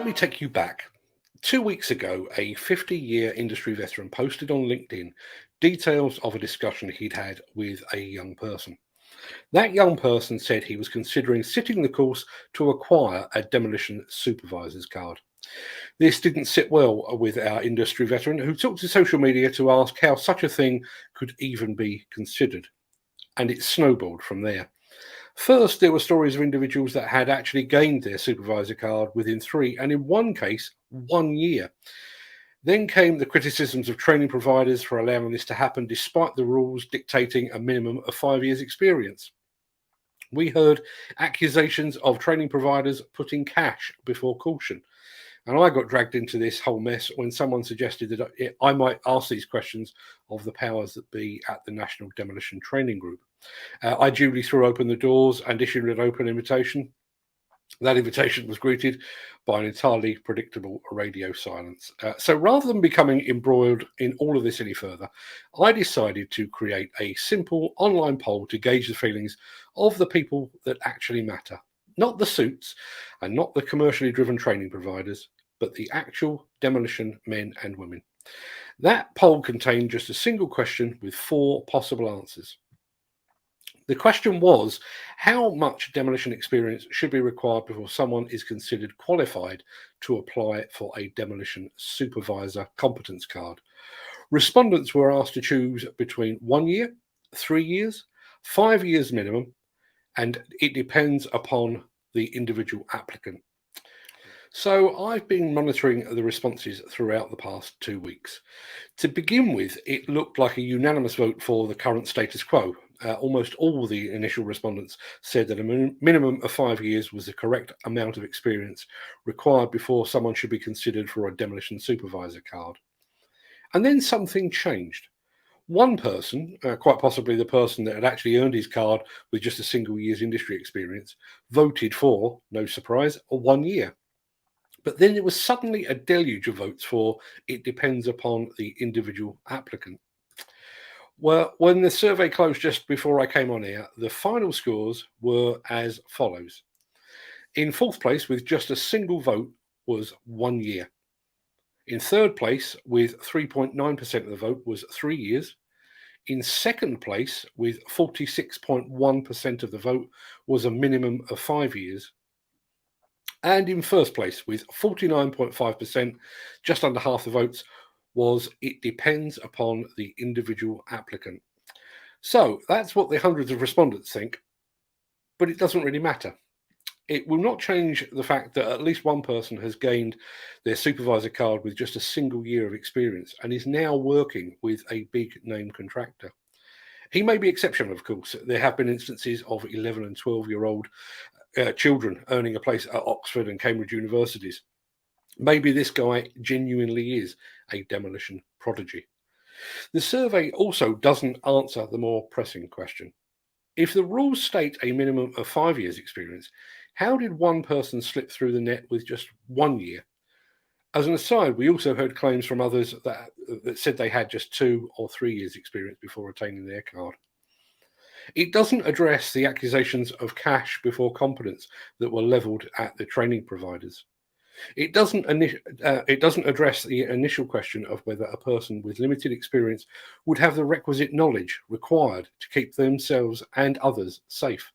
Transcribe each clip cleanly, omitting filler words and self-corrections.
me take you back. 2 weeks ago, a 50-year industry veteran posted on LinkedIn details of a discussion he'd had with a young person. That young person said he was considering sitting the course to acquire a demolition supervisor's card. This didn't sit well with our industry veteran, who took to social media to ask how such a thing could even be considered. And it snowballed from there. First, there were stories of individuals that had actually gained their supervisor card within 3, and in one case, 1 year. Then came the criticisms of training providers for allowing this to happen despite the rules dictating a minimum of 5 years' experience. We heard accusations of training providers putting cash before caution. And I got dragged into this whole mess when someone suggested that I might ask these questions of the powers that be at the National Demolition Training Group. I duly threw open the doors and issued an open invitation. That invitation was greeted by an entirely predictable radio silence. So rather than becoming embroiled in all of this any further, I decided to create a simple online poll to gauge the feelings of the people that actually matter. Not the suits and not the commercially driven training providers, but the actual demolition men and women. That poll contained just a single question with 4 possible answers. The question was, how much demolition experience should be required before someone is considered qualified to apply for a demolition supervisor competence card? Respondents were asked to choose between 1 year, 3 years, 5 years minimum, and it depends upon the individual applicant. So I've been monitoring the responses throughout the past 2 weeks. To begin with, it looked like a unanimous vote for the current status quo. Almost all the initial respondents said that a minimum of 5 years was the correct amount of experience required before someone should be considered for a demolition supervisor card. And then something changed. One person, quite possibly the person that had actually earned his card with just a single year's industry experience, voted for, no surprise, a 1 year. But then there was suddenly a deluge of votes for it depends upon the individual applicant. Well, when the survey closed just before I came on air, the final scores were as follows. In 4th place, with just a single vote, was 1 year. In 3rd place, with 3.9% of the vote, was 3 years. In 2nd place, with 46.1% of the vote, was a minimum of 5 years. And in 1st place, with 49.5%, just under half the votes, was it depends upon the individual applicant. So that's what the hundreds of respondents think, but it doesn't really matter. It will not change the fact that at least one person has gained their supervisor card with just a single year of experience and is now working with a big name contractor. He may be exceptional, of course. There have been instances of 11 and 12-year-old children earning a place at Oxford and Cambridge universities. Maybe this guy genuinely is a demolition prodigy. The survey also doesn't answer the more pressing question. If the rules state a minimum of 5 years experience, how did one person slip through the net with just 1 year? As an aside, we also heard claims from others that said they had just 2 or 3 years experience before attaining their card. It doesn't address the accusations of cash before competence that were levelled at the training providers. It doesn't address the initial question of whether a person with limited experience would have the requisite knowledge required to keep themselves and others safe.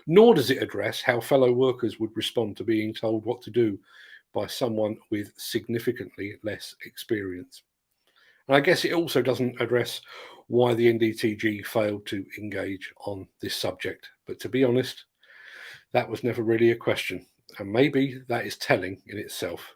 Nor does it address how fellow workers would respond to being told what to do by someone with significantly less experience. And I guess it also doesn't address why the NDTG failed to engage on this subject. But to be honest, that was never really a question. And maybe that is telling in itself.